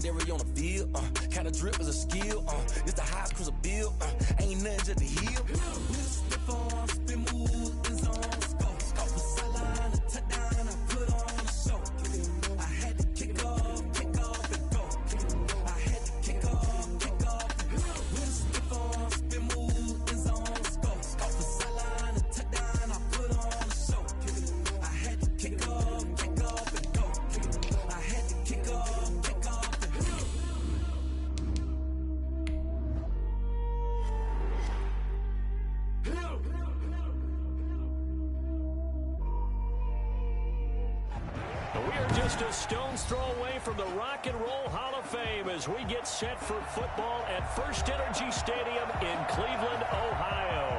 legendary on the field. Kind of drip is a skill. It's the highest cruiser bill. Ain't nothing just to heal. Stiff on, spin move, in zone, scope. Off the sideline, a touchdown, I put on a show. I had to kick off and go. I had to kick off and go. Stiff on, spin move, in zone, scope. Off the sideline, a touchdown, I put on a show. I had to kick off and go. I had to kick off and go. We're just a stone's throw away from the Rock and Roll Hall of Fame as we get set for football at First Energy Stadium in Cleveland, Ohio.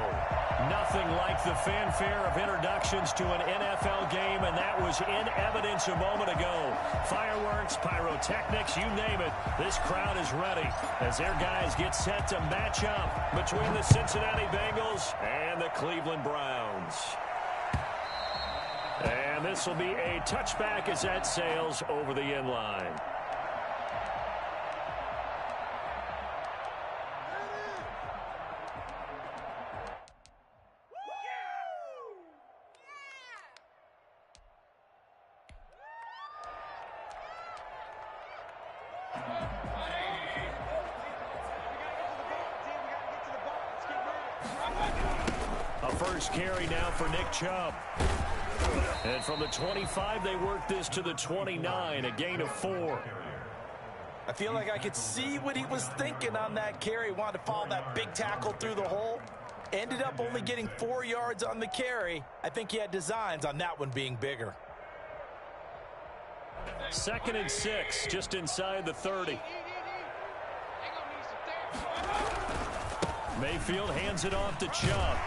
Nothing like the fanfare of introductions to an NFL game, and that was in evidence a moment ago. Fireworks, pyrotechnics, you name it. This crowd is ready as their guys get set to match up between the Cincinnati Bengals and the Cleveland Browns. And this will be a touchback as that sails over the end line. A first carry now for Nick Chubb. And from the 25, they work this to the 29, a gain of 4. I feel like I could see what he was thinking on that carry. Wanted to follow that big tackle through the hole. Ended up only getting 4 yards on the carry. I think he had designs on that one being bigger. 2nd and 6, just inside the 30. Mayfield hands it off to Chubb.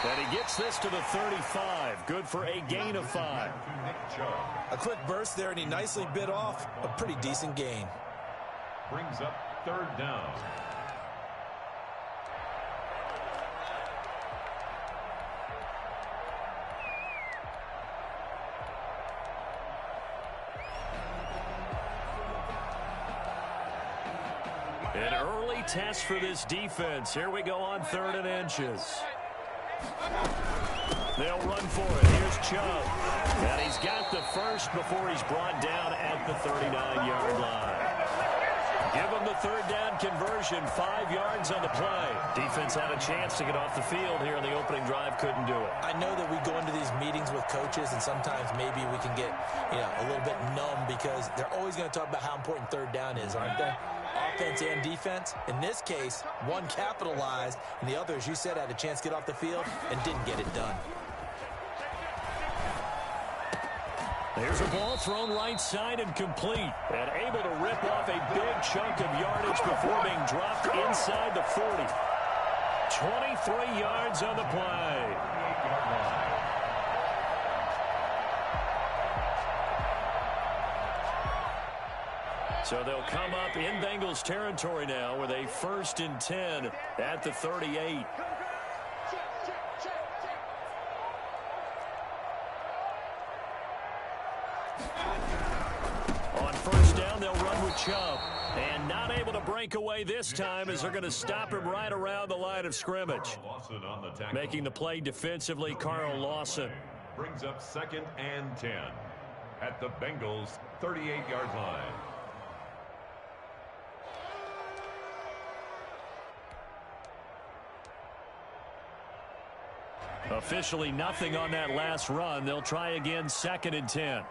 And he gets this to the 35. Good for a gain of 5. A quick burst there, and he nicely bit off a pretty decent gain. Brings up 3rd down. An early test for this defense. Here we go on 3rd and inches. They'll run for it. Here's Chubb. And he's got the first before he's brought down at the 39-yard line. Give him the 3rd down conversion. 5 yards on the play. Defense had a chance to get off the field here in the opening drive. Couldn't do it. I know that we go into these meetings with coaches, and sometimes maybe we can get, a little bit numb because they're always going to talk about how important 3rd down is, aren't they? Offense and defense. In this case, one capitalized, and the other, as you said, had a chance to get off the field and didn't get it done. There's a ball thrown right side and complete. And able to rip off a big chunk of yardage before being dropped inside the 40. 23 yards on the play. So they'll come up in Bengals territory now with a 1st and 10 at the 38. On 1st down, they'll run with Chubb. And not able to break away this time as they're going to stop him right around the line of scrimmage. Making the play defensively, Carl Lawson. Brings up 2nd and 10 at the Bengals 38-yard line. Officially nothing on that last run. They'll try again 2nd and 10.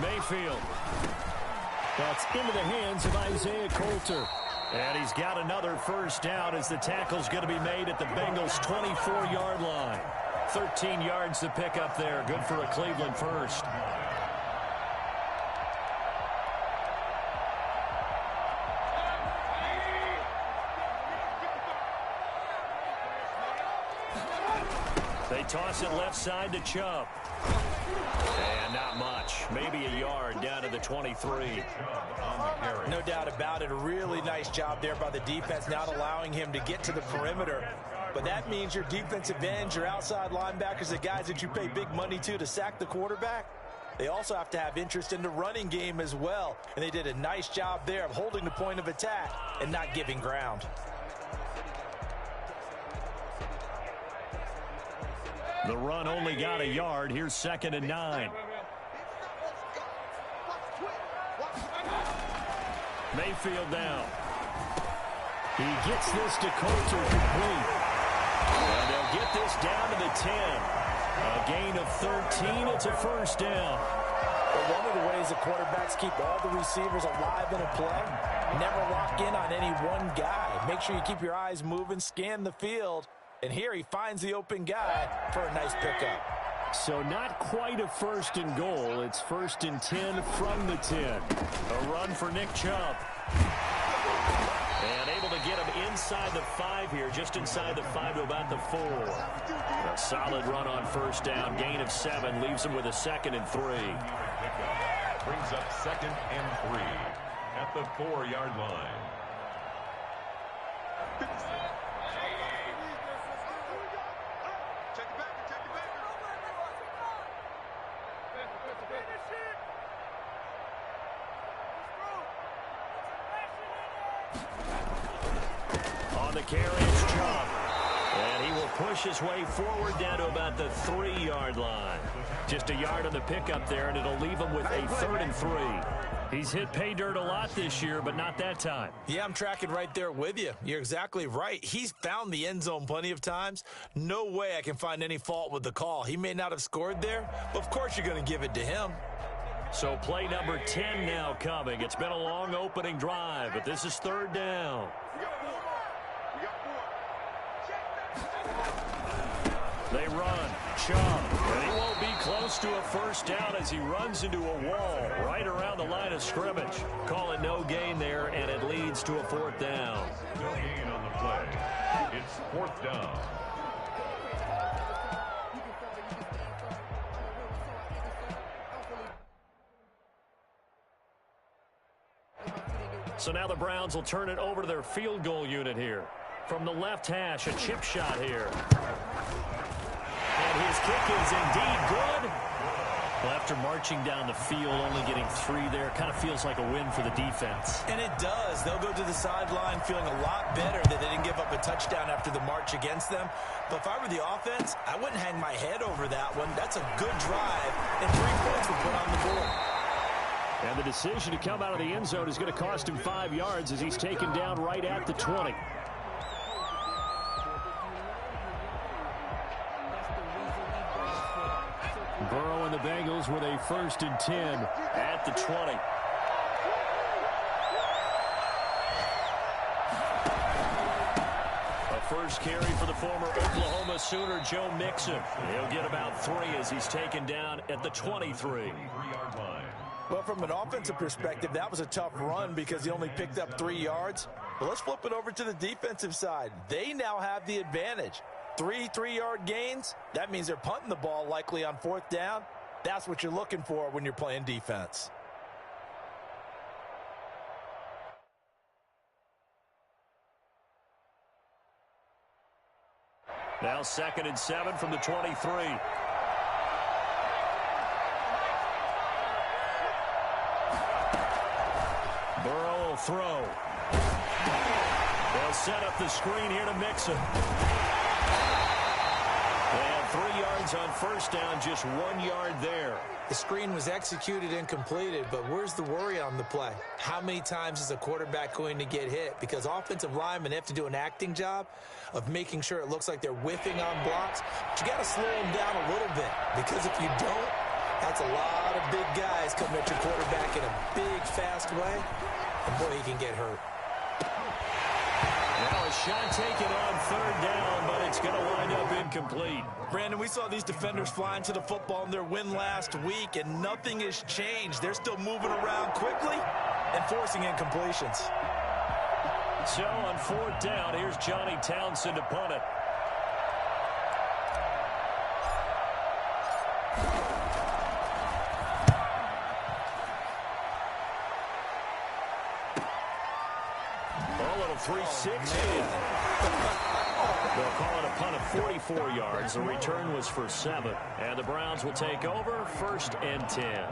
Mayfield. That's into the hands of Isaiah Coulter. And he's got another 1st down as the tackle's going to be made at the Bengals' 24-yard line. 13 yards to pick up there. Good for a Cleveland 1st. They toss it left side to Chubb. And not much. Maybe a yard down to the 23. No doubt about it. A really nice job there by the defense, not allowing him to get to the perimeter. but that means your defensive ends, your outside linebackers, the guys that you pay big money to sack the quarterback, they also have to have interest in the running game as well. And they did a nice job there of holding the point of attack and not giving ground. The run only got a yard. Here's 2nd and 9. Mayfield down. He gets this to Coulter complete. And they'll get this down to the 10. A gain of 13. It's a first down. But one of the ways the quarterbacks keep all the receivers alive in a play, never lock in on any one guy. Make sure you keep your eyes moving, scan the field. And here he finds the open guy for a nice pickup. So not quite a 1st and goal. It's 1st and 10 from the 10. A run for Nick Chubb. And able to get him inside the 5 here, just inside the 5 to about the 4. A solid run on 1st down. Gain of 7 leaves him with a 2nd and 3. Brings up 2nd and 3 at the 4-yard line. On the carry, it's Chubb. And he will push his way forward down to about the 3-yard line. Just a yard on the pickup there, and it'll leave him with a 3rd and 3. He's hit pay dirt a lot this year, but not that time. Yeah, I'm tracking right there with you. You're exactly right. He's found the end zone plenty of times. No way I can find any fault with the call. He may not have scored there, but of course you're going to give it to him. So play number 10 now coming. It's been a long opening drive, but this is 3rd down. They run. Chubb. And he won't be close to a 1st down as he runs into a wall right around the line of scrimmage. Call it no gain there, and it leads to a 4th down. No gain on the play. It's 4th down. So now the Browns will turn it over to their field goal unit here. From the left hash, a chip shot here. And his kick is indeed good. Well, after marching down the field, only getting 3 there, kind of feels like a win for the defense. And it does. They'll go to the sideline feeling a lot better that they didn't give up a touchdown after the march against them. But if I were the offense, I wouldn't hang my head over that one. That's a good drive, and 3 points were put on the board. And the decision to come out of the end zone is going to cost him 5 yards as he's taken down right at the 20. Burrow and the Bengals with a 1st and 10 at the 20. A first carry for the former Oklahoma Sooner, Joe Mixon. He'll get about 3 as he's taken down at the 23. Well, from an offensive perspective, that was a tough run because he only picked up 3 yards. But let's flip it over to the defensive side. They now have the advantage. 3 3-yard gains, that means they're punting the ball likely on 4th down. That's what you're looking for when you're playing defense. Now 2nd and 7 from the 23. Burrow will throw. They'll set up the screen here to Mixon. And 3 yards on 1st down, just 1 yard there. The screen was executed and completed, but where's the worry on the play? How many times is a quarterback going to get hit? Because offensive linemen have to do an acting job of making sure it looks like they're whiffing on blocks. But you got to slow them down a little bit, because if you don't, that's a lot of big guys coming at your quarterback in a big, fast way. And boy, he can get hurt. Now a shot taken on 3rd down, but it's going to wind up incomplete. Brandon, we saw these defenders flying to the football in their win last week, and nothing has changed. They're still moving around quickly and forcing incompletions. So on 4th down, here's Johnny Townsend to punt it. A little 3-6 hit. They'll call it a punt of 44 yards. The return was for 7. And the Browns will take over 1st and 10.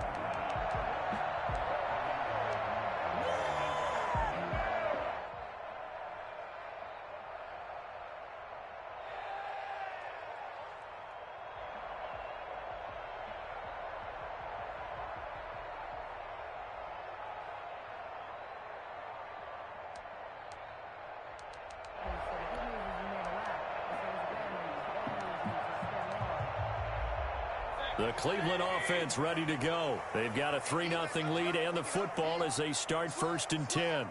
The Cleveland offense ready to go. They've got a 3-0 lead and the football as they start 1st and 10.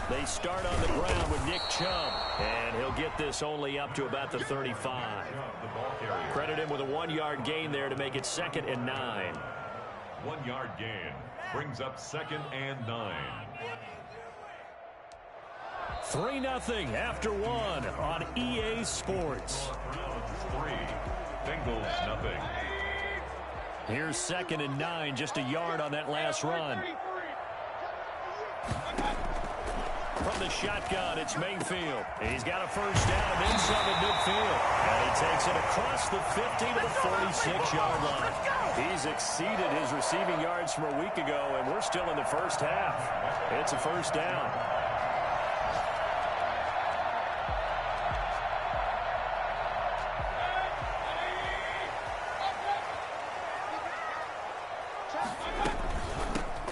They start on the ground with Nick Chubb, and he'll get this only up to about the 35. Credit him with a 1-yard gain there to make it 2nd and 9. 1-yard gain brings up 2nd and 9. 3-0 after 1 on EA Sports. 3. Bengals nothing. Here's 2nd and 9, just a yard on that last run. From the shotgun, it's Mayfield. He's got a first down inside of midfield. And he takes it across the 50 to the 46-yard line. He's exceeded his receiving yards from a week ago, and we're still in the first half. It's a first down.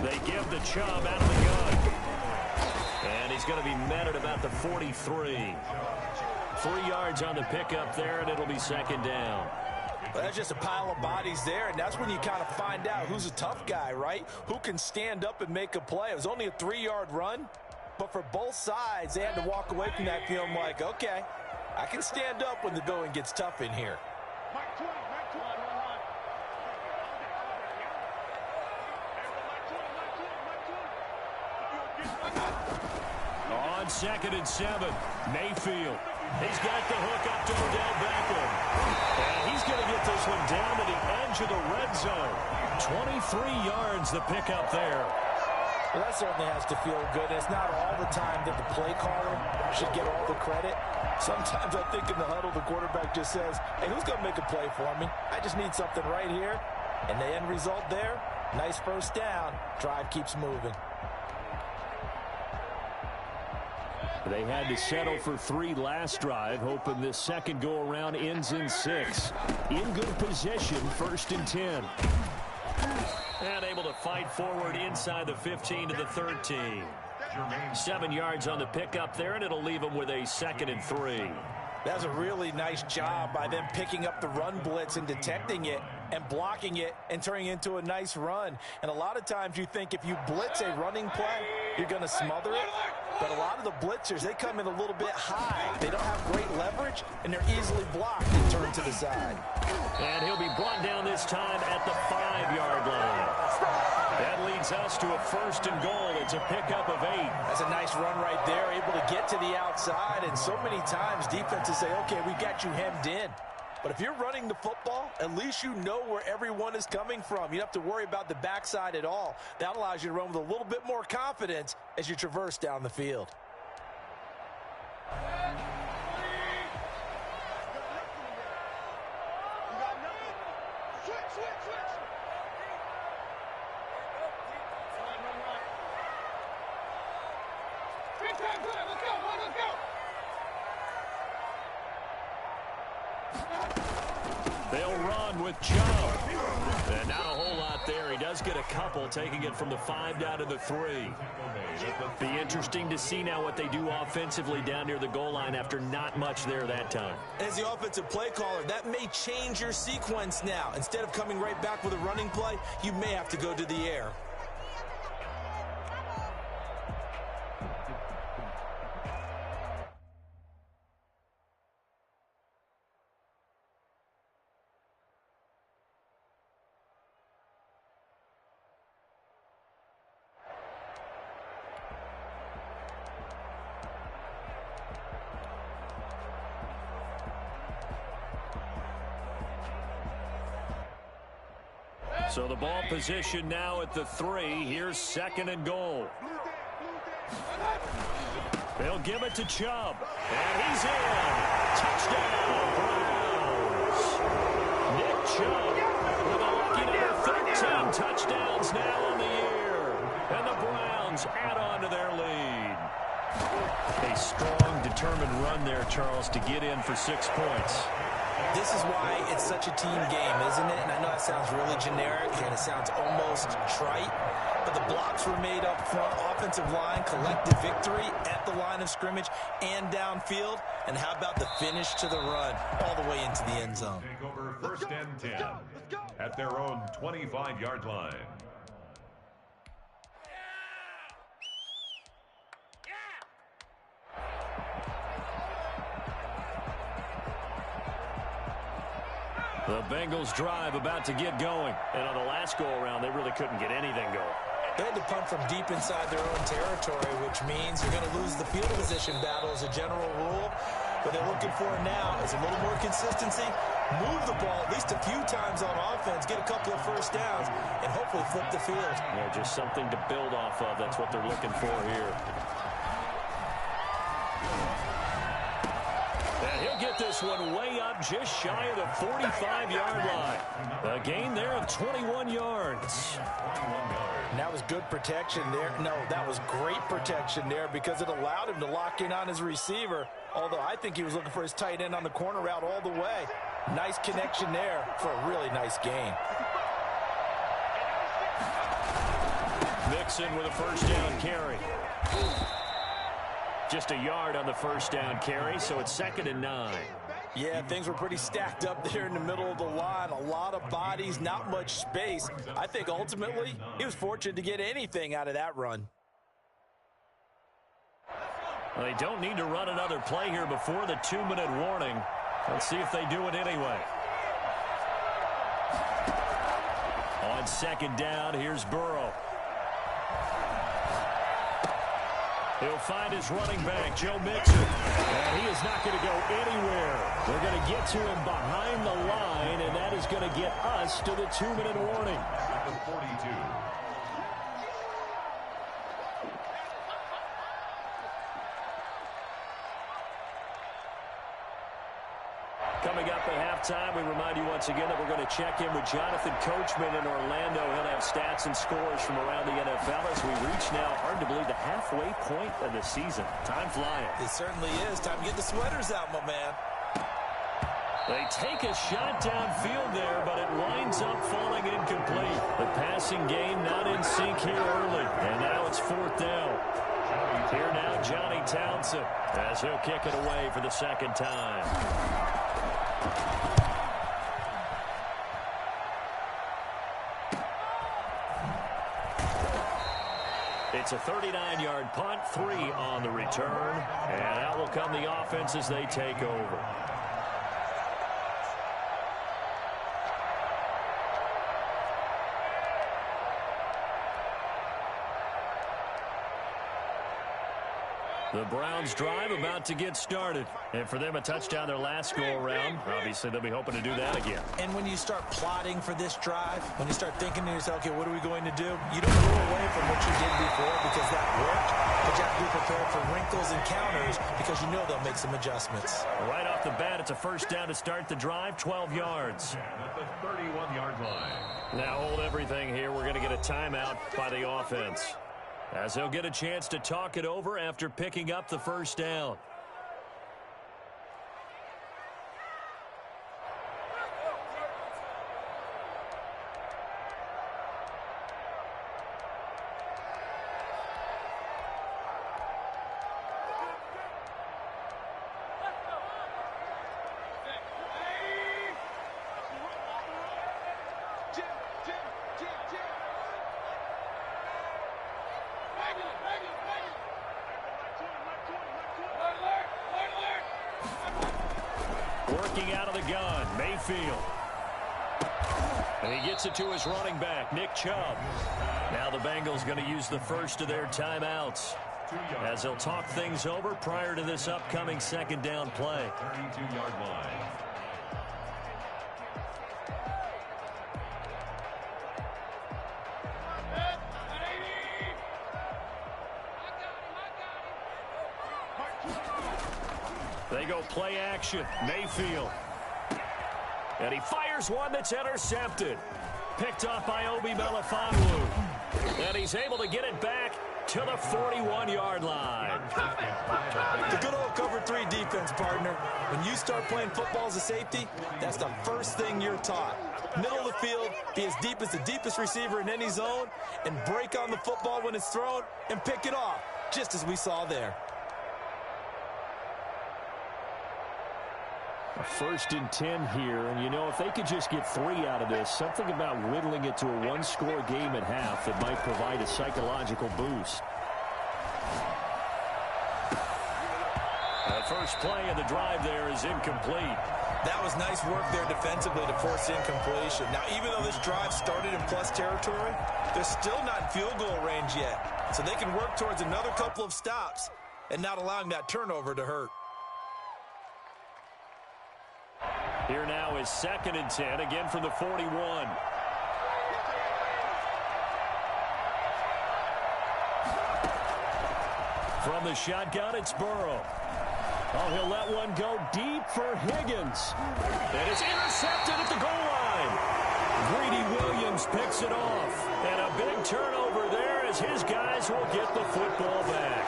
They give the Chubb out of the gun. And he's going to be met at about the 43. 3 yards on the pickup there, and it'll be 2nd down. Well, that's just a pile of bodies there, and that's when you kind of find out who's a tough guy, right? Who can stand up and make a play. It was only a 3-yard run, but for both sides, they had to walk away from that feeling like, okay, I can stand up when the going gets tough in here. On 2nd and 7, Mayfield. He's got the hook up to Odell Beckham. And he's going to get this one down to the edge of the red zone. 23 yards the pickup there. Well, that certainly has to feel good. It's not all the time that the play caller should get all the credit. Sometimes I think in the huddle, the quarterback just says, hey, who's going to make a play for me? I just need something right here. And the end result there, nice first down. Drive keeps moving. They had to settle for 3 last drive, hoping this second go-around ends in 6. In good position, 1st and 10. And able to fight forward inside the 15 to the 13. 7 yards on the pickup there, and it'll leave them with a 2nd and 3. That's a really nice job by them picking up the run blitz and detecting it and blocking it and turning it into a nice run. And a lot of times you think if you blitz a running play, you're going to smother it. But a lot of the blitzers, they come in a little bit high. They don't have great leverage, and they're easily blocked and turned to the side. And he'll be brought down this time at the 5-yard line. That leads us to a 1st and goal. It's a pickup of 8. That's a nice run right there, able to get to the outside. And so many times defenses say, okay, we got you hemmed in. But if you're running the football, at least you know where everyone is coming from. You don't have to worry about the backside at all. That allows you to run with a little bit more confidence as you traverse down the field. They'll run with Chubb. And not a whole lot there. He does get a couple, taking it from the 5 down to the 3. Be interesting to see now what they do offensively down near the goal line after not much there that time. As the offensive play caller, that may change your sequence now. Instead of coming right back with a running play, you may have to go to the air. So the ball position now at the 3. Here's 2nd and goal. They'll give it to Chubb. And he's in. Touchdown, Browns. Nick Chubb with a lucky number 13 touchdowns now on the year. And the Browns add on to their lead. A strong, determined run there, Charles, to get in for 6 points. This is why it's such a team game, isn't it? And I know that sounds really generic and it sounds almost trite, but the blocks were made up front, offensive line, collective victory at the line of scrimmage and downfield. And how about the finish to the run all the way into the end zone? Take over first and 10 at their own 25-yard line. The Bengals drive about to get going. And on the last go-around, they really couldn't get anything going. They had to punt from deep inside their own territory, which means you're going to lose the field position battle as a general rule. What they're looking for now is a little more consistency, move the ball at least a few times on offense, get a couple of first downs, and hopefully flip the field. Yeah, just something to build off of. That's what they're looking for here. And he'll get this one way up just shy of the 45-yard line. A gain there of 21 yards. And that was good protection there. No, that was great protection there because it allowed him to lock in on his receiver, although I think he was looking for his tight end on the corner route all the way. Nice connection there for a really nice gain. Mixon with a first down carry. Just a yard on the first down carry, so it's 2nd and 9. Yeah, things were pretty stacked up there in the middle of the line. A lot of bodies, not much space. I think ultimately he was fortunate to get anything out of that run. Well, they don't need to run another play here before the 2-minute warning. Let's see if they do it anyway. On 2nd down, here's Burrow. He'll find his running back, Joe Mixon. And he is not going to go anywhere. They're going to get to him behind the line, and that is going to get us to the 2-minute warning. Number 42. Coming up at halftime, we remind you once again that we're going to check in with Jonathan Coachman in Orlando. He'll have stats and scores from around the NFL as we reach now, hard to believe, the halfway point of the season. Time flying. It certainly is. Time to get the sweaters out, my man. They take a shot downfield there, but it winds up falling incomplete. The passing game not in sync here early, and now it's 4th down. Here now, Johnny Townsend, as he'll kick it away for the 2nd time. It's a 39-yard punt, 3 on the return, and out will come the offense as they take over. The Browns drive about to get started. And for them, a touchdown their last go-around. Obviously, they'll be hoping to do that again. And when you start plotting for this drive, when you start thinking to yourself, okay, what are we going to do? You don't go away from what you did before because that worked. But you have to be prepared for wrinkles and counters because you know they'll make some adjustments. Right off the bat, it's a first down to start the drive, 12 yards. At the 31-yard line. Now hold everything here. We're going to get a timeout by the offense, as he'll get a chance to talk it over after picking up the first down. Working out of the gun, Mayfield. And he gets it to his running back, Nick Chubb. Now the Bengals going to use the first of their timeouts, as they'll talk things over prior to this upcoming 2nd down play. 32-yard line. They go play action. Mayfield. And he fires one that's intercepted. Picked off by Obi Melifonwu. And he's able to get it back to the 41-yard line. The good old cover 3 defense, partner. When you start playing football as a safety, that's the first thing you're taught. Middle of the field, be as deep as the deepest receiver in any zone, and break on the football when it's thrown and pick it off, just as we saw there. A 1st and 10 here, and you know, if they could just get 3 out of this, something about whittling it to a 1-score game at half that might provide a psychological boost. The first play of the drive there is incomplete. That was nice work there defensively to force incompletion. Now, even though this drive started in plus territory, they're still not in field goal range yet. So they can work towards another couple of stops and not allowing that turnover to hurt. Here now is 2nd and 10, again from the 41. From the shotgun, it's Burrow. Oh, he'll let one go deep for Higgins. And it's intercepted at the goal line. Greedy Williams picks it off. And a big turnover there as his guys will get the football back.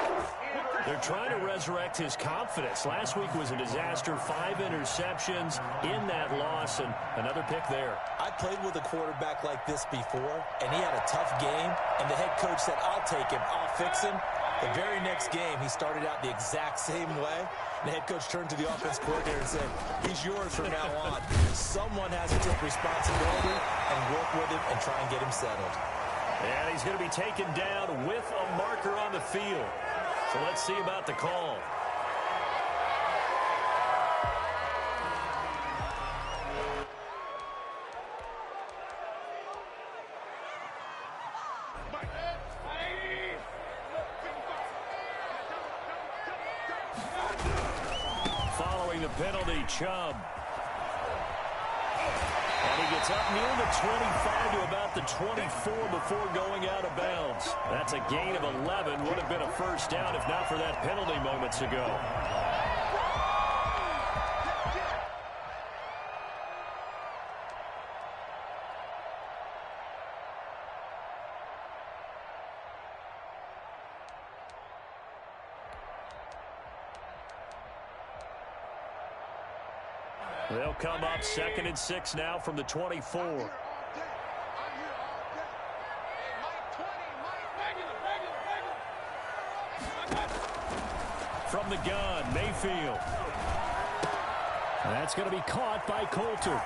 They're trying to resurrect his confidence. Last week was a disaster. 5 interceptions in that loss, and another pick there. I played with a quarterback like this before, and he had a tough game, and the head coach said, I'll take him, I'll fix him. The very next game, he started out the exact same way. The head coach turned to the offense coordinator and said, he's yours from now on. Someone has to take responsibility and work with him and try and get him settled. And he's going to be taken down with a marker on the field. So let's see about the call. Following the penalty, Chubb. And he gets up near the 25 to about the 24 before going out of bounds. That's a gain of 11. Would have been a first down if not for that penalty moments ago. They'll come up 2nd and 6 now from the 24. From the gun, Mayfield. That's going to be caught by Coulter.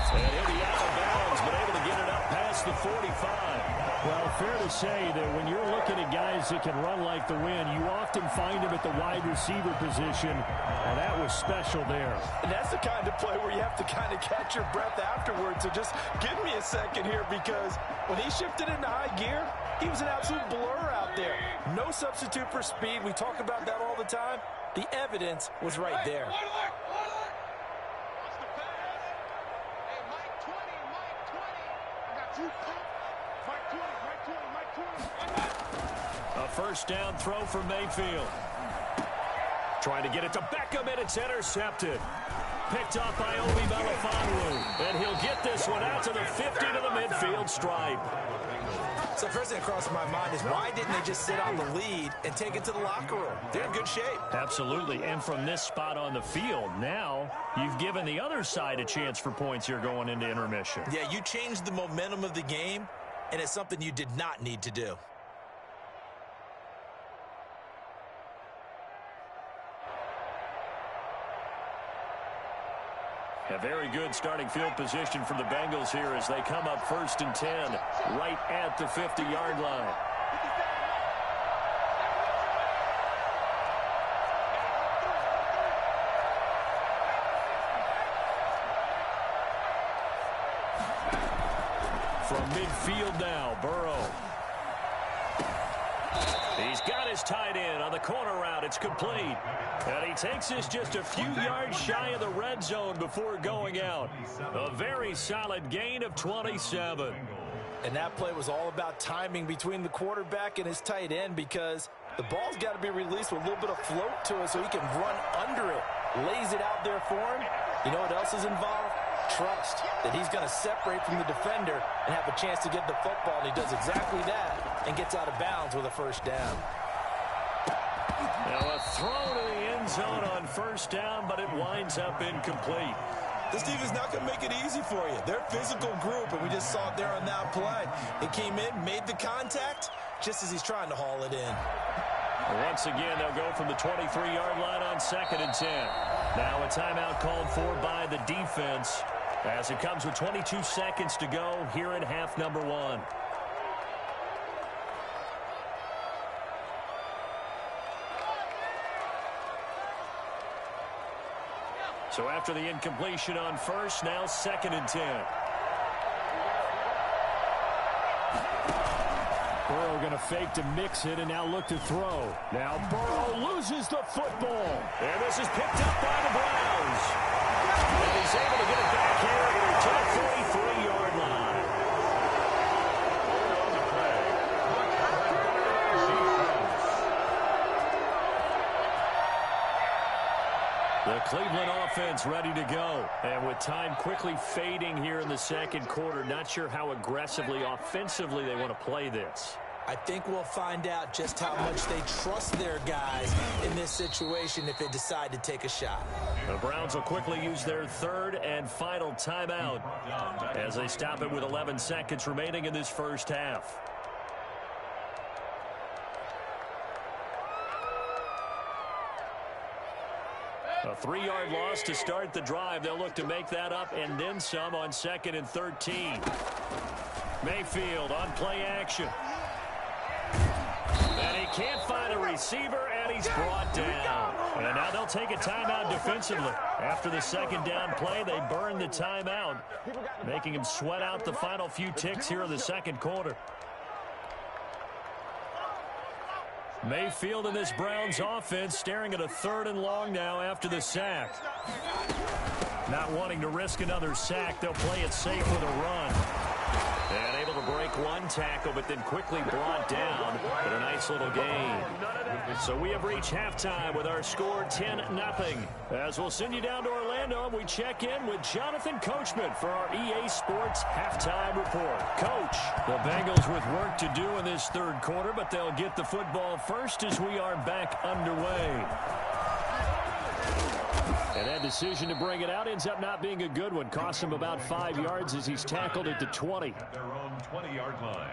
And he'll be out of bounds, but able to get it up past the 45. Well, fair to say that when you're looking at guys that can run like the wind, you often find them at the wide receiver position, and that was special there. And that's the kind of play where you have to kind of catch your breath afterwards. So just give me a second here, because when he shifted into high gear, he was an absolute blur out there. No substitute for speed. We talk about that all the time. The evidence was right there. A first down throw for Mayfield. Trying to get it to Beckham, and it's intercepted. Picked off by Obi Melifonwu. And he'll get this one out to the 50 to the midfield stripe. So first thing that crossed my mind is, why didn't they just sit on the lead and take it to the locker room? They're in good shape. Absolutely. And from this spot on the field, now you've given the other side a chance for points here going into intermission. Yeah, you changed the momentum of the game, and it's something you did not need to do. A very good starting field position for the Bengals here as they come up 1st and 10 right at the 50-yard line. From midfield now, Burrow. He's got his tight end on the corner route. It's complete. And he takes this just a few yards shy of the red zone before going out. A very solid gain of 27. And that play was all about timing between the quarterback and his tight end, because The ball's got to be released with a little bit of float to it so he can run under it. Lays it out there for him. You know what else is involved? Trust that he's going to separate from the defender and have a chance to get the football, and he does exactly that and gets out of bounds with a first down. Now a throw to the end zone on first down, but it winds up incomplete. This team is not going to make it easy for you. They're a physical group, and we just saw it there on that play. It came in, made the contact, just as he's trying to haul it in. Once again, they'll go from the 23-yard line on 2nd and 10. Now a timeout called for by the defense as it comes with 22 seconds to go here in half number 1. So after the incompletion on first, now 2nd and 10. Burrow going to fake to mix it and now look to throw. Now Burrow loses the football. And this is picked up by the Browns. And he's able to get it back here to the 43-yard line. The Cleveland offense ready to go. And with time quickly fading here in the second quarter, not sure how aggressively, offensively they want to play this. I think we'll find out just how much they trust their guys in this situation if they decide to take a shot. The Browns will quickly use their third and final timeout as they stop it with 11 seconds remaining in this first half. A 3-yard loss to start the drive. They'll look to make that up and then some on 2nd and 13. Mayfield on play action. And he can't find a receiver, and he's brought down. And now they'll take a timeout defensively. After the second down play, they burn the timeout, making him sweat out the final few ticks here in the second quarter. Mayfield and this Browns offense staring at a 3rd and long now after the sack. Not wanting to risk another sack, they'll play it safe with a run. And able to break one tackle, but then quickly brought down. But a nice little gain. So we have reached halftime with our score 10-0. As we'll send you down to Orlando, and we check in with Jonathan Coachman for our EA Sports Halftime Report. Coach, the Bengals with work to do in this third quarter, but they'll get the football first as we are back underway. And that decision to bring it out ends up not being a good one. Costs him about 5 yards as he's tackled at the 20. At their own 20-yard line.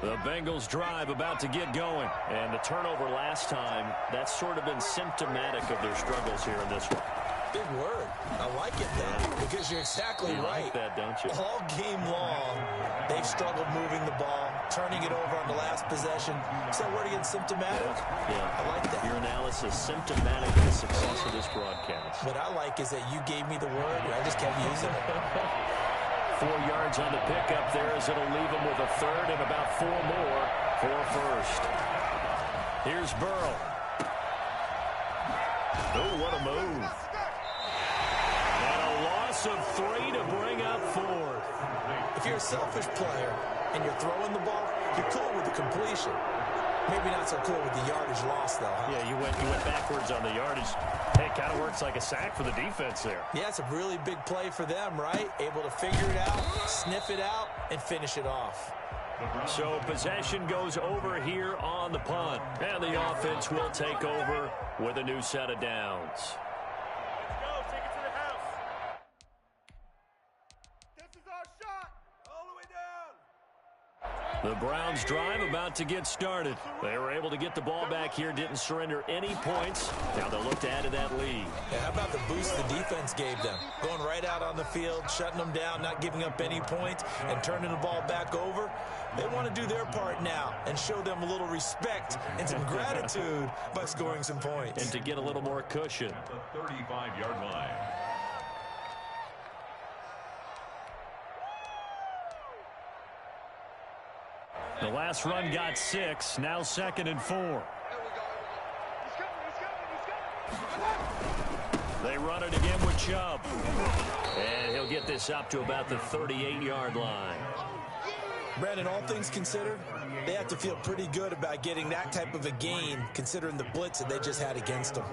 The Bengals drive about to get going. And the turnover last time, that's sort of been symptomatic of their struggles here in this one. Big word. I like it, though, because you're exactly right. Like that, don't you? All game long, they've struggled moving the ball, turning it over on the last possession. So word again, symptomatic? Yeah. I like that. Your analysis, symptomatic of the success of this broadcast. What I like is that you gave me the word, and I just kept using it. 4 yards on the pickup there as it'll leave him with a 3rd and about 4 more for a first. Here's Burrow. Oh, what a move. And a loss of 3 to bring up 4. If you're a selfish player and you're throwing the ball, you're cool with the completion. Maybe not so cool with the yardage loss, though, huh? Yeah, you went backwards on the yardage. Hey, it kind of works like a sack for the defense there. Yeah, it's a really big play for them, right? Able to figure it out, sniff it out, and finish it off. So possession goes over here on the punt. And the offense will take over with a new set of downs. Go, take it to the house. This is our shot. All the way down. The Browns drive about to get started. They were able to get the ball back here, didn't surrender any points. Now they'll look to add to that lead. Yeah, how about the boost the defense gave them? Going right out on the field, shutting them down, not giving up any points, and turning the ball back over. They want to do their part now and show them a little respect and some gratitude by scoring some points. And to get a little more cushion. At the 35-yard line. The last run got 6. Now 2nd and 4. They run it again with Chubb. And he'll get this up to about the 38-yard line. Brandon, all things considered, they have to feel pretty good about getting that type of a gain, considering the blitz that they just had against them.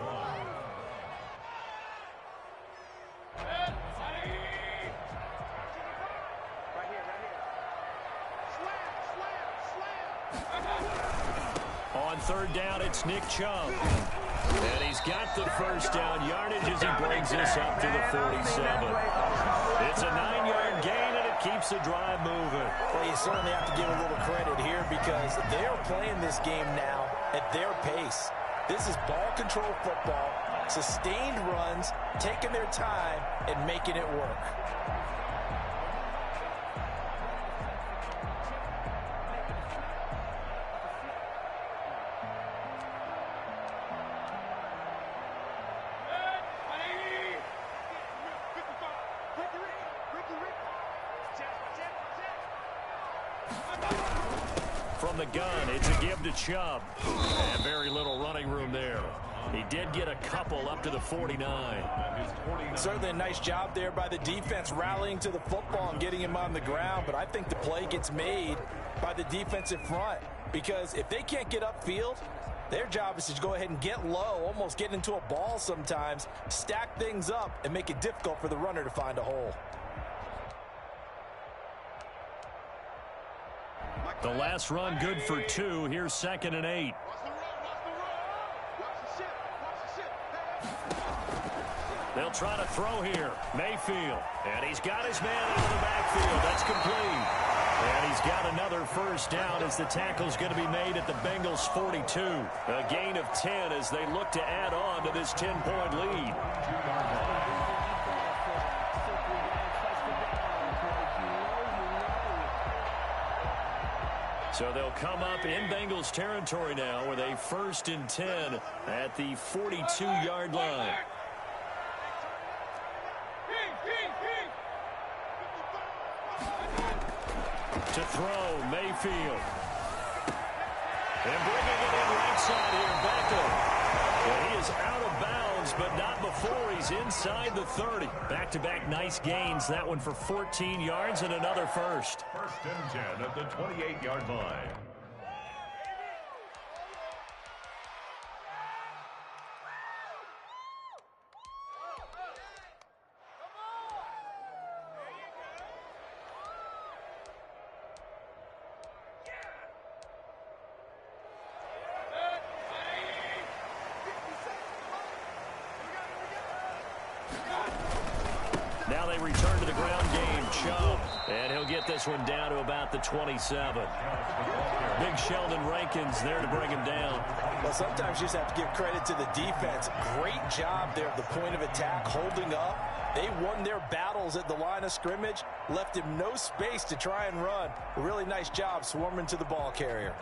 On 3rd down, it's Nick Chubb. And he's got the first down yardage as he brings this up to the 47. It's a 9-yard gain, and it keeps the drive moving. Well, you certainly have to give a little credit here because they're playing this game now at their pace. This is ball control football, sustained runs, taking their time, and making it work. From the gun, it's a give to Chubb. And very little running room there. He did get a couple up to the 49. Certainly a nice job there by the defense rallying to the football and getting him on the ground, but I think the play gets made by the defensive front because if they can't get upfield, their job is to go ahead and get low, almost get into a ball sometimes, stack things up, and make it difficult for the runner to find a hole. The last run good for 2. Here's 2nd and 8. They'll try to throw here. Mayfield. And he's got his man out of the backfield. That's complete. And he's got another first down as the tackle's going to be made at the Bengals' 42. A gain of 10 as they look to add on to this 10-point lead. So they'll come up in Bengals territory now with a 1st and 10 at the 42-yard line. To throw, Mayfield. And bringing it in right side here, Beckham. Well, he is out of bounds, but not before he's inside the 30. Back-to-back nice gains. That one for 14 yards and another first. 1st and 10 at the 28-yard line. Now they return to the ground game. Chubb. And he'll get this one down to about the 27. Big Sheldon Rankins there to bring him down. Well, sometimes you just have to give credit to the defense. Great job there at the point of attack, holding up. They won their battles at the line of scrimmage, left him no space to try and run. A really nice job swarming to the ball carrier.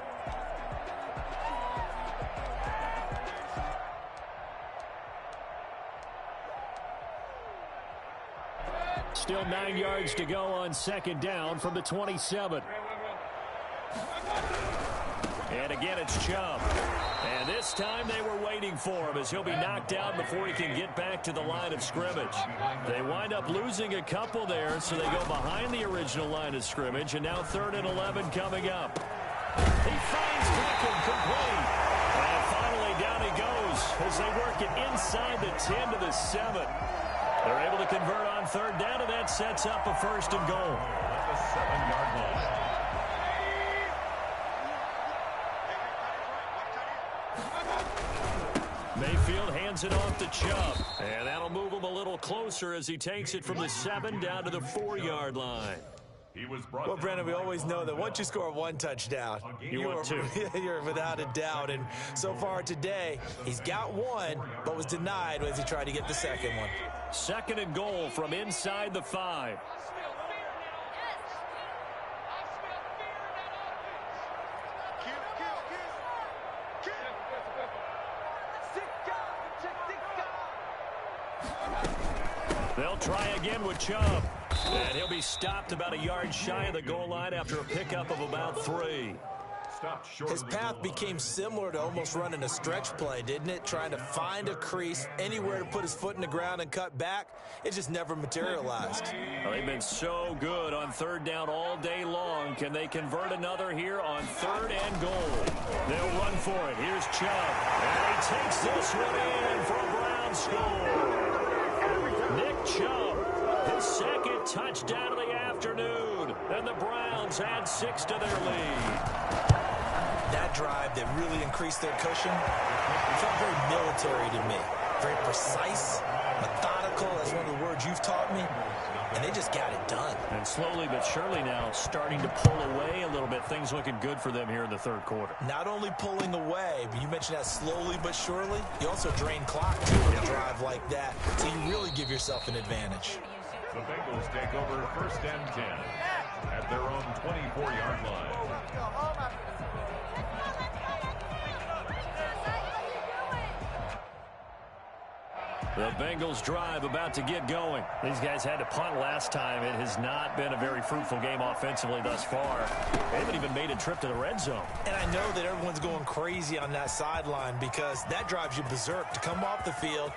Still 9 yards to go on 2nd down from the 27. And again, it's Chubb. And this time they were waiting for him as he'll be knocked out before he can get back to the line of scrimmage. They wind up losing a couple there, so they go behind the original line of scrimmage, and now 3rd and 11 coming up. He finds Beckham complete. And finally down he goes as they work it inside the 10 to the 7. They're able to convert on 3rd down, and that sets up a 1st and goal. At the 7-yard line. Mayfield hands it off to Chubb. And that'll move him a little closer as he takes it from the 7 down to the 4-yard line. Well, Brandon, we always know that once you score 1 touchdown, You want 2. You're without a doubt. And so far today, he's got 1, but was denied as he tried to get the 2nd one. 2nd and goal from inside the 5. They'll try again with Chubb. And he'll be stopped about a yard shy of the goal line after a pickup of about 3. stopped short His of the path goal became line. similar to almost running a stretch play, didn't it? Trying to find a crease, anywhere to put his foot in the ground and cut back. It just never materialized. Well, they've been so good on third down all day long. Can they convert another here on third and goal? They'll run for it. Here's Chubb. And he takes this one in for a Brown score. Nick Chubb, his second touchdown of the afternoon. And the Browns add 6 to their lead. That drive that really increased their cushion felt very military to me. Very precise, methodical, that's one of the words you've taught me. And they just got it done. And slowly but surely now starting to pull away a little bit. Things looking good for them here in the third quarter. Not only pulling away, but you mentioned that slowly but surely. You also drain clock, too, with a drive like that. So you really give yourself an advantage. The Bengals take over first and 10 at their own 24-yard line. The Bengals drive about to get going. These guys had to punt last time. It has not been a very fruitful game offensively thus far. They haven't even made a trip to the red zone. And I know that everyone's going crazy on that sideline because that drives you berserk to come off the field,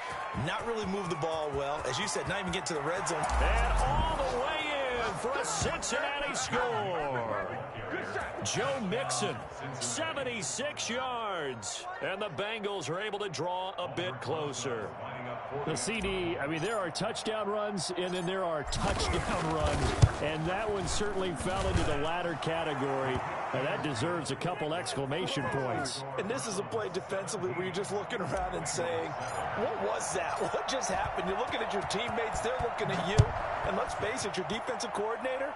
not really move the ball well. As you said, not even get to the red zone. And all the way in for a Cincinnati score. Joe Mixon, 76 yards. And the Bengals are able to draw a bit closer. The CD, I mean, there are touchdown runs, and then there are touchdown runs. And that one certainly fell into the latter category. And that deserves a couple exclamation points. And this is a play defensively where you're just looking around and saying, what was that? What just happened? You're looking at your teammates. They're looking at you. And let's face it, your defensive coordinator,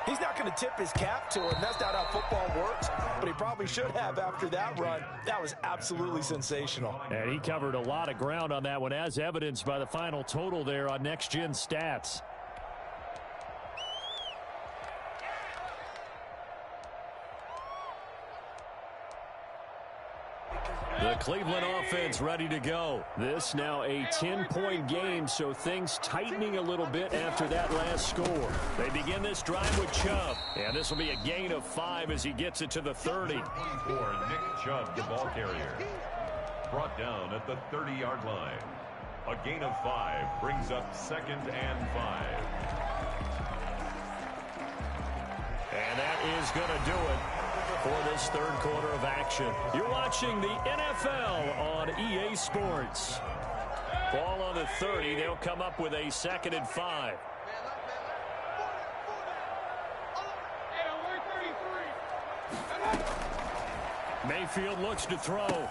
he's not going to tip his cap to it. And that's not how football works. But he probably should have after that run. That was absolutely sensational. And he covered a lot of ground on that one, as evidenced by the final total there on Next Gen Stats. The Cleveland offense ready to go. This now a 10-point game, so things tightening a little bit after that last score. They begin this drive with Chubb, and this will be a gain of 5 as he gets it to the 30. 24, Nick Chubb, the ball carrier. Brought down at the 30-yard line. A gain of 5 brings up 2nd and 5. And that is going to do it for this third quarter of action. You're watching the NFL on EA Sports. Ball on the 30. They'll come up with a 2nd and 5. Mayfield looks to throw.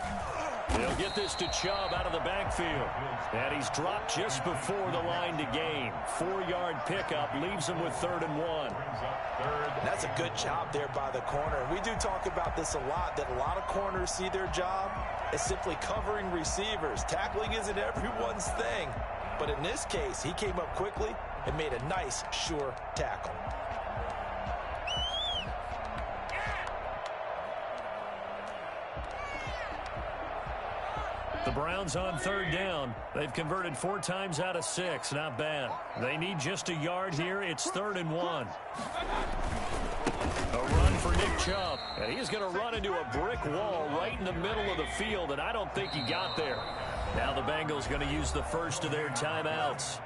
They'll get this to Chubb out of the backfield. And he's dropped just before the line to gain. 4-yard pickup leaves him with 3rd and 1. That's a good job there by the corner. We do talk about this a lot, that a lot of corners see their job as simply covering receivers. Tackling isn't everyone's thing. But in this case, he came up quickly and made a nice, sure tackle. The Browns on 3rd down. They've converted 4 times out of 6. Not bad. They need just a yard here. It's 3rd and 1. A run for Nick Chubb. And he's going to run into a brick wall right in the middle of the field, and I don't think he got there. Now the Bengals going to use the first of their timeouts.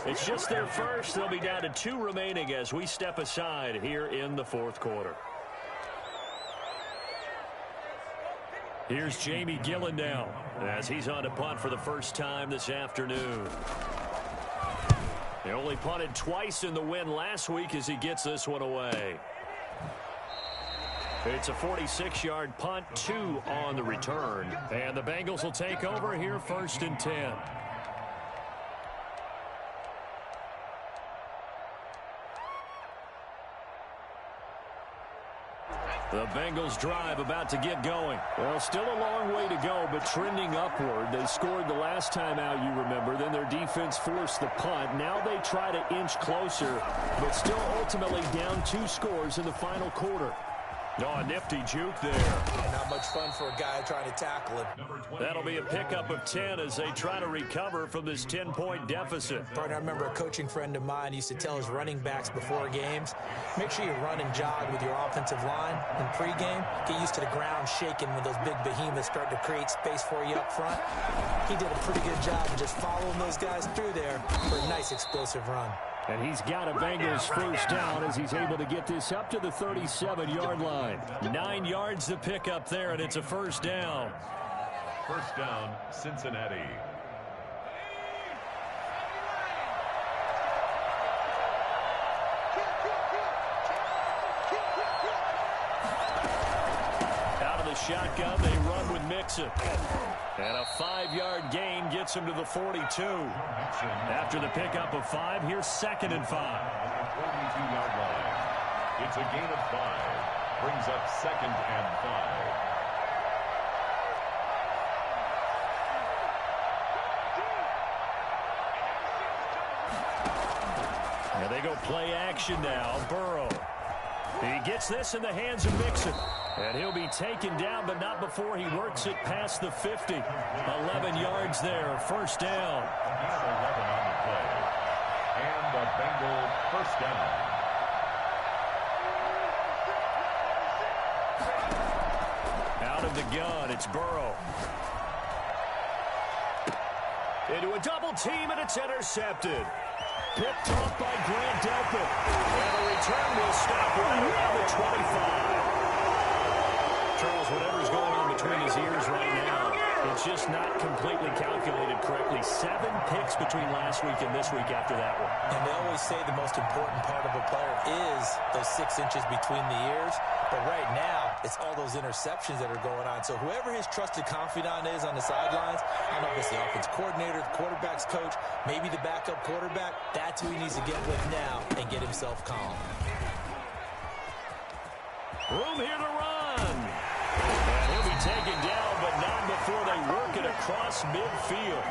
It's just their first. They'll be down to 2 remaining as we step aside here in the 4th quarter. Here's Jamie Gillen now as he's on to punt for the first time this afternoon. He only punted twice in the win last week as he gets this one away. It's a 46-yard punt, 2 on the return. And the Bengals will take over here 1st and 10. The Bengals drive about to get going. Well, still a long way to go, but trending upward. They scored the last time out, you remember. Then their defense forced the punt. Now they try to inch closer, but still ultimately down 2 scores in the final quarter. Oh, a nifty juke there. And not much fun for a guy trying to tackle him. That'll be a pickup of 10 as they try to recover from this 10-point deficit. Partner, I remember a coaching friend of mine used to tell his running backs before games, make sure you run and jog with your offensive line in pregame. Get used to the ground shaking when those big behemoths start to create space for you up front. He did a pretty good job of just following those guys through there for a nice explosive run. And he's got a Bengals first down as he's able to get this up to the 37-yard line. 9 yards to pick up there, and it's a first down. First down, Cincinnati. Out of the shotgun, they run with Mixon. And a 5-yard gain gets him to the 42. After the pickup of 5, here's 2nd and 5. 42-yard line. It's a gain of 5. Brings up 2nd and 5. And they go play action now. Burrow. He gets this in the hands of Mixon. And he'll be taken down, but not before he works it past the 50. 11 yards there. First down. Gain of 11 on the play. And a Bengal first down. Out of the gun, it's Burrow. Into a double team, and it's intercepted. Picked off by Grant Delpit. And the return will stop right around the 25. Charles, whatever's going on between his ears right now, it's just not completely calculated correctly. 7 picks between last week and this week after that one. And they always say the most important part of a player is those 6 inches between the ears. But right now, it's all those interceptions that are going on. So whoever his trusted confidant is on the sidelines, I don't know if it's the offense coordinator, the quarterback's coach, maybe the backup quarterback, that's who he needs to get with now and get himself calm. Room here to run. And he'll be taken down, but not before they work it across midfield.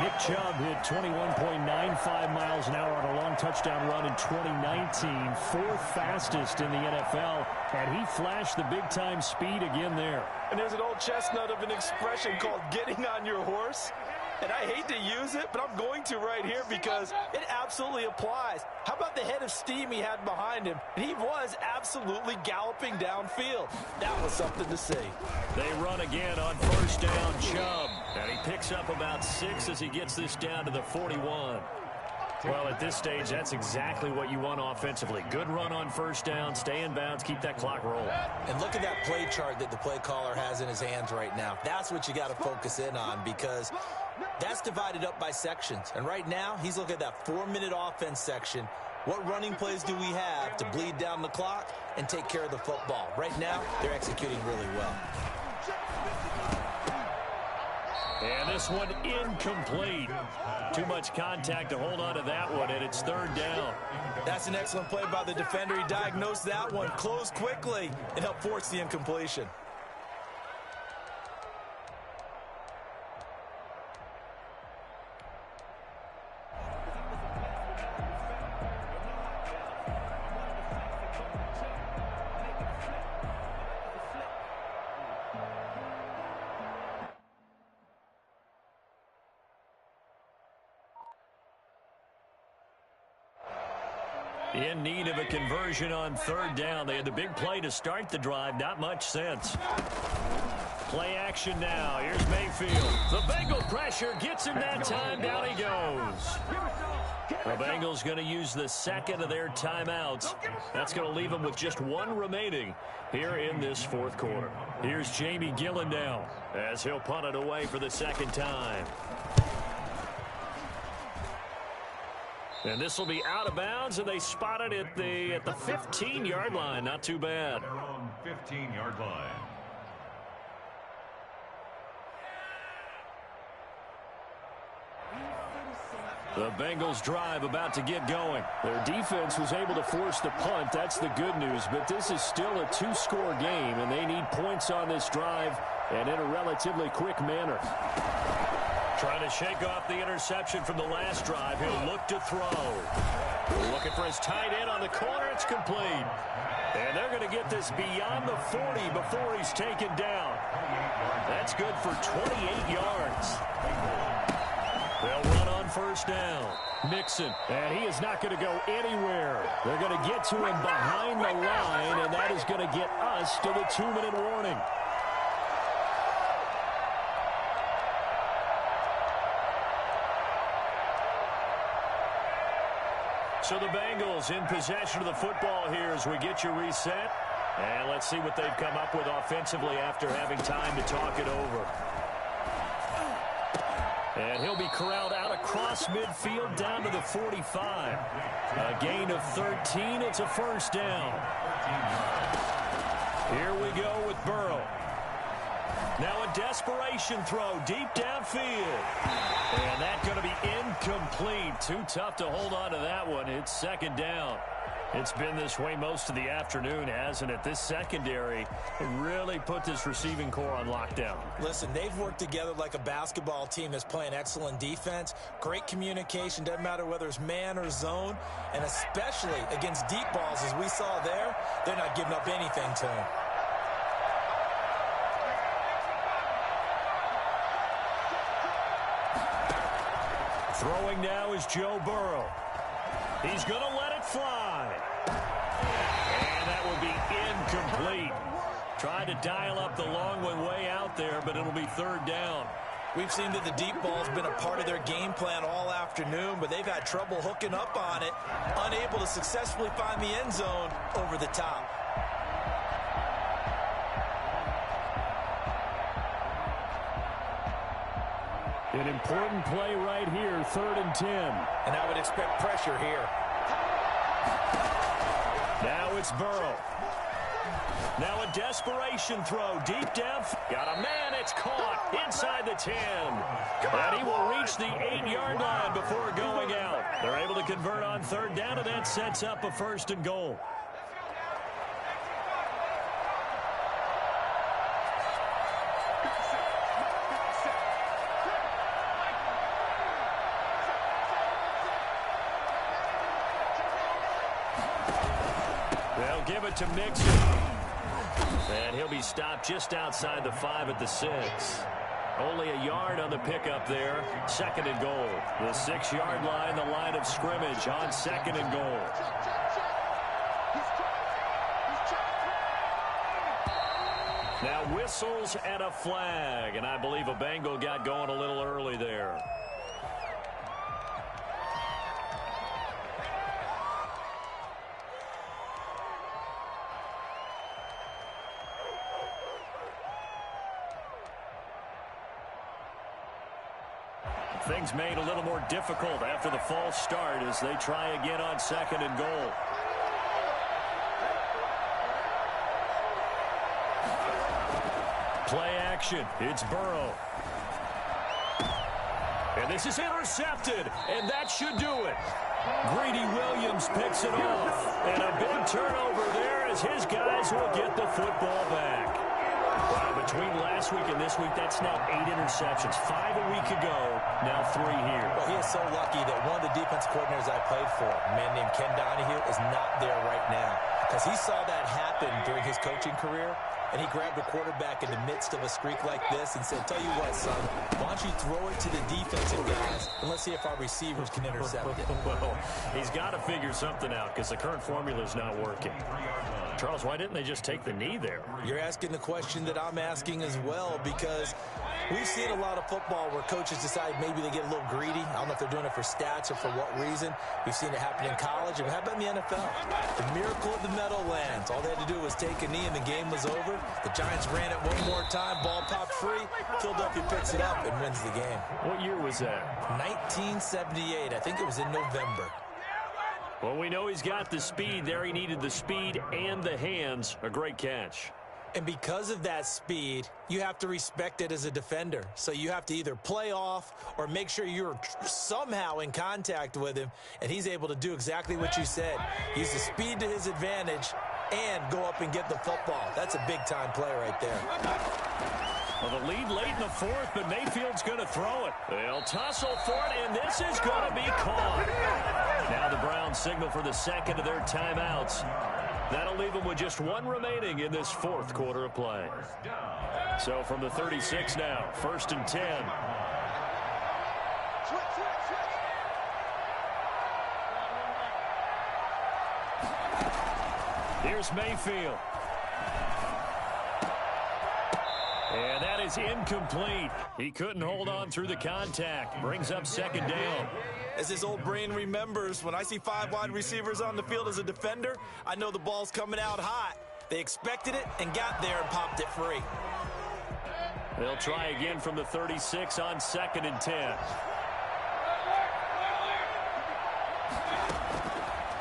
Nick Chubb hit 21.95 miles an hour on a long touchdown run in 2019, 4th fastest in the NFL, and he flashed the big-time speed again there. And there's an old chestnut of an expression called getting on your horse. And I hate to use it, but I'm going to right here because it absolutely applies. How about the head of steam he had behind him? And he was absolutely galloping downfield. That was something to see. They run again on first down, Chubb. And he picks up about 6 as he gets this down to the 41. Well, at this stage, that's exactly what you want offensively. Good run on first down, stay in bounds, keep that clock rolling. And look at that play chart that the play caller has in his hands right now. That's what you got to focus in on because that's divided up by sections. And right now, he's looking at that 4-minute offense section. What running plays do we have to bleed down the clock and take care of the football? Right now, they're executing really well. And this one incomplete. Too much contact to hold on to that one, and it's 3rd down. That's an excellent play by the defender. He diagnosed that one, closed quickly, and helped force the incompletion. In need of a conversion on 3rd down. They had the big play to start the drive. Not much sense. Play action now. Here's Mayfield. The Bengal pressure gets him that time. Down he goes. The Bengals going to use the 2nd of their timeouts. That's going to leave them with just 1 remaining here in this 4th quarter. Here's Jamie Gillen now as he'll punt it away for the 2nd time. And this will be out of bounds, and they spot it at the 15-yard line. Not too bad. Their own 15-yard line. The Bengals drive about to get going. Their defense was able to force the punt. That's the good news. But this is still a 2-score game, and they need points on this drive and in a relatively quick manner. Trying to shake off the interception from the last drive. He'll look to throw. Looking for his tight end on the corner. It's complete. And they're going to get this beyond the 40 before he's taken down. That's good for 28 yards. They'll run on first down. Mixon, and he is not going to go anywhere. They're going to get to him behind the line, and that is going to get us to the 2-minute warning. So the Bengals in possession of the football here as we get you reset. And let's see what they've come up with offensively after having time to talk it over. And he'll be corralled out across midfield down to the 45. A gain of 13. It's a first down. Here we go with Burrow. Now a desperation throw deep downfield. And that's going to be incomplete. Too tough to hold on to that one. It's second down. It's been this way most of the afternoon, hasn't it? This secondary really put this receiving core on lockdown. Listen, they've worked together like a basketball team that's playing excellent defense. Great communication. Doesn't matter whether it's man or zone. And especially against deep balls, as we saw there, they're not giving up anything to him. Throwing now is Joe Burrow. He's going to let it fly. And that will be incomplete. Tried to dial up the long one way out there, but it'll be third down. We've seen that the deep ball's been a part of their game plan all afternoon, but they've had trouble hooking up on it, unable to successfully find the end zone over the top. An important play right here, 3rd and 10. And I would expect pressure here. Now it's Burrow. Now a desperation throw deep down. Got a man, it's caught inside the 10. And he will reach the 8-yard line before going out. They're able to convert on third down, and that sets up a 1st and goal. They'll give it to Mixon. And he'll be stopped just outside the 5 at the 6. Only a yard on the pickup there. 2nd and goal. The 6-yard line, the line of scrimmage on 2nd and goal. Now whistles and a flag. And I believe a Bengal got going a little early there. Things made a little more difficult after the false start as they try again on 2nd and goal. Play action. It's Burrow. And this is intercepted, and that should do it. Greedy Williams picks it off. And a big turnover there as his guys will get the football back. Wow, between last week and this week, that's now 8 interceptions. 5 a week ago, now 3 here. Well, he is so lucky that one of the defense coordinators I played for, a man named Ken Donahue, is not there right now. Because he saw that happen during his coaching career, and he grabbed a quarterback in the midst of a streak like this and said, tell you what, son, why don't you throw it to the defensive guys, and let's see if our receivers can intercept it. Well, he's got to figure something out because the current formula is not working. Charles, why didn't they just take the knee there? You're asking the question that I'm asking as well, because we've seen a lot of football where coaches decide maybe they get a little greedy. I don't know if they're doing it for stats or for what reason. We've seen it happen in college. And how about in the NFL? The miracle of the Meadowlands. All they had to do was take a knee and the game was over. The Giants ran it one more time. Ball popped free. Philadelphia picks it up and wins the game. What year was that? 1978. I think it was in November. Well, we know he's got the speed there. He needed the speed and the hands. A great catch. And because of that speed, you have to respect it as a defender. So you have to either play off or make sure you're somehow in contact with him, and he's able to do exactly what you said. Use the speed to his advantage and go up and get the football. That's a big-time play right there. Well, the lead late in the 4th, but Mayfield's going to throw it. They'll tussle for it, and this is going to be caught. Now the Browns signal for the 2nd of their timeouts. That'll leave them with just one remaining in this fourth quarter of play. So from the 36 now, 1st and 10. Here's Mayfield. And that is incomplete. He couldn't hold on through the contact. Brings up 2nd down. As his old brain remembers, when I see 5 wide receivers on the field as a defender, I know the ball's coming out hot. They expected it and got there and popped it free. They'll try again from the 36 on 2nd and 10.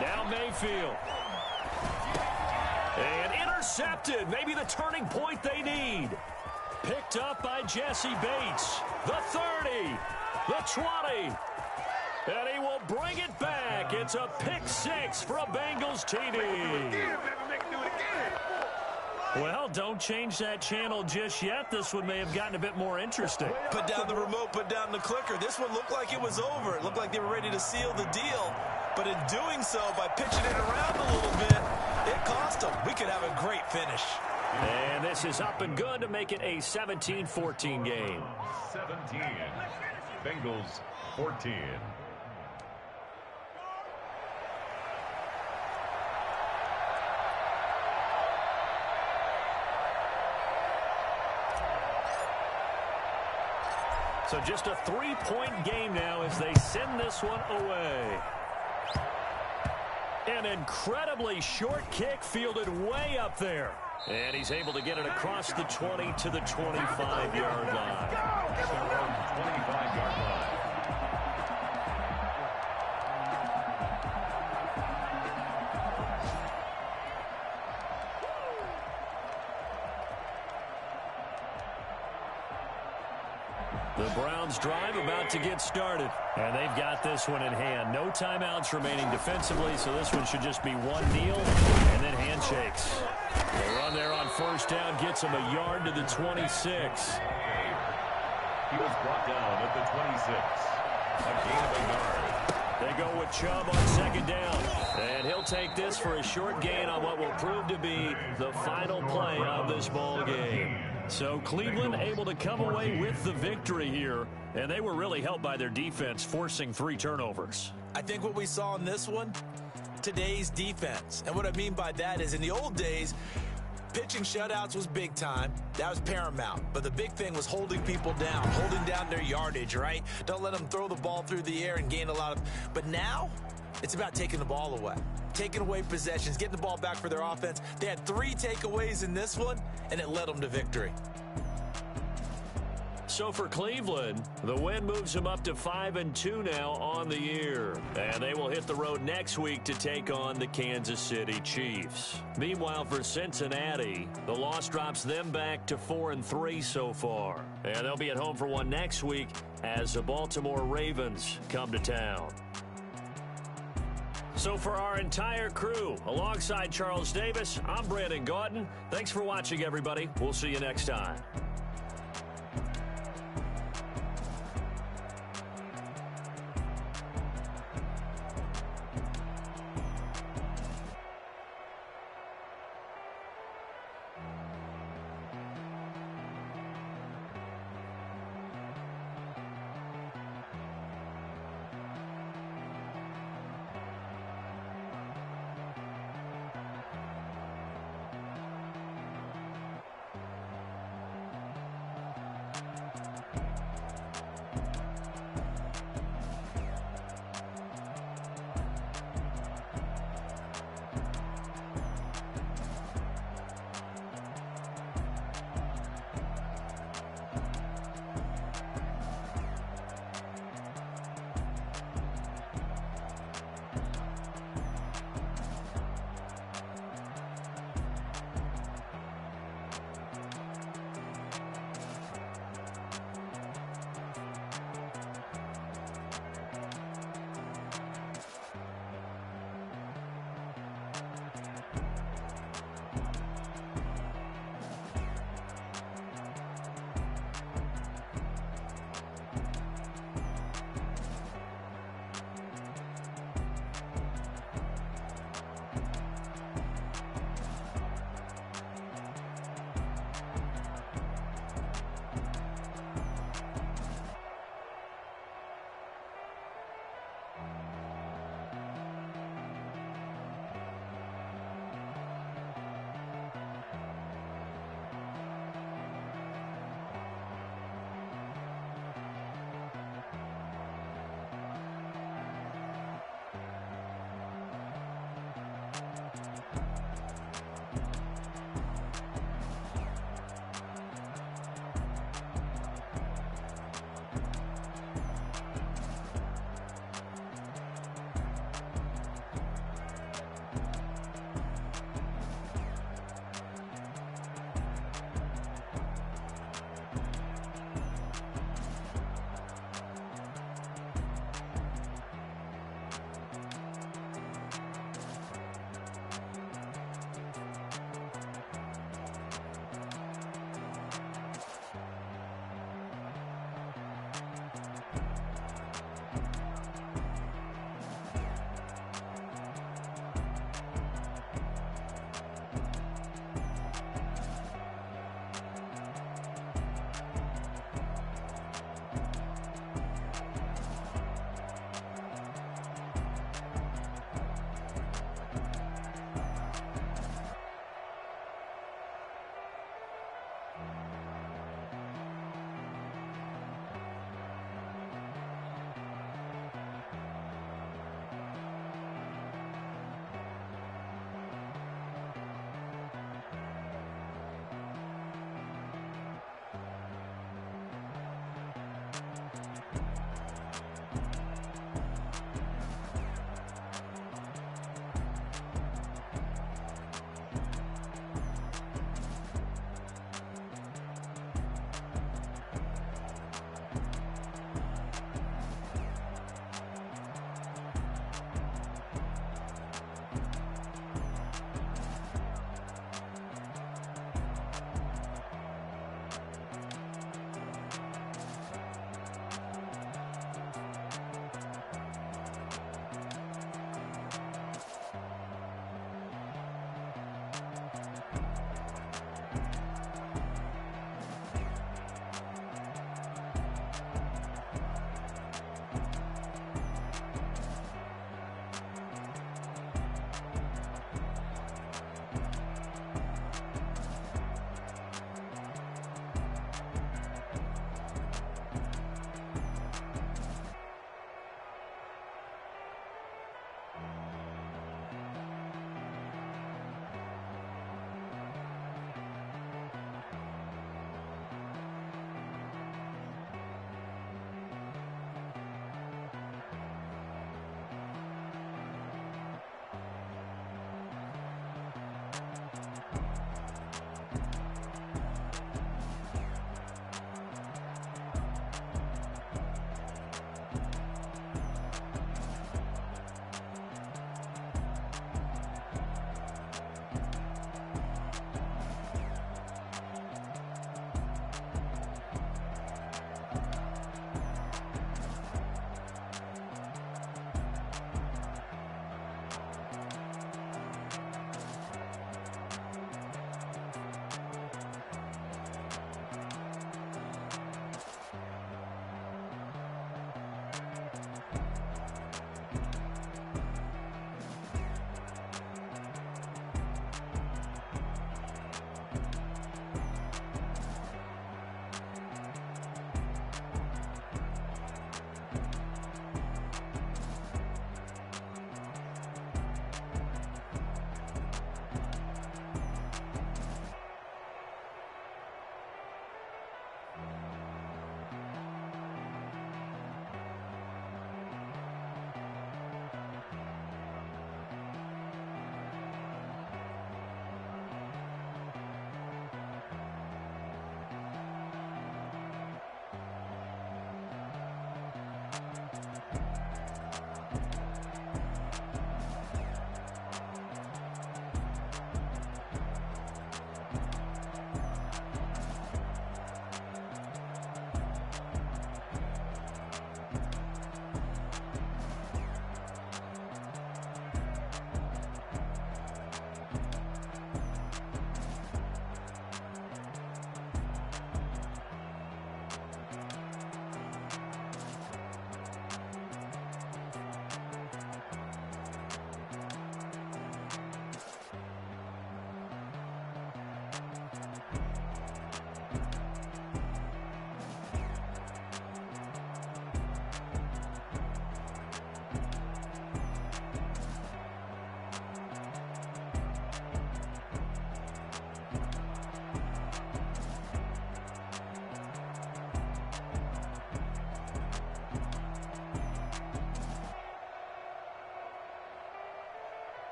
Now Mayfield. And intercepted. Maybe the turning point they need. Picked up by Jesse Bates. The 30. The 20. And he will bring it back. It's a pick 6 for a Bengals TD. Well, don't change that channel just yet. This one may have gotten a bit more interesting. Put down the remote, put down the clicker. This one looked like it was over. It looked like they were ready to seal the deal. But in doing so, by pitching it around a little bit, it cost them. We could have a great finish. And this is up and good to make it a 17-14 game. 17. Bengals 14. So just a 3-point game now as they send this one away. An incredibly short kick fielded way up there. And he's able to get it across the 20 to the 25-yard line. 25-yard line. The Browns drive about to get started. And they've got this one in hand. No timeouts remaining defensively, so this one should just be one kneel and then handshakes. The run there on 1st down gets him a yard to the 26. He was brought down at the 26. A gain of a yard. They go with Chubb on 2nd down. And he'll take this for a short gain on what will prove to be the final play of this ball game. So Cleveland able to come away with the victory here. And they were really helped by their defense, forcing 3 turnovers. I think what we saw in this one, today's defense. And what I mean by that is in the old days, pitching shutouts was big time. That was paramount. But the big thing was holding people down, holding down their yardage, right? Don't let them throw the ball through the air and gain a lot of... But now, it's about taking the ball away. Taking away possessions, getting the ball back for their offense. They had 3 takeaways in this one, and it led them to victory. So for Cleveland, the win moves them up to 5-2 now on the year. And they will hit the road next week to take on the Kansas City Chiefs. Meanwhile, for Cincinnati, the loss drops them back to 4-3 so far. And they'll be at home for one next week as the Baltimore Ravens come to town. So for our entire crew, alongside Charles Davis, I'm Brandon Gaudin. Thanks for watching, everybody. We'll see you next time.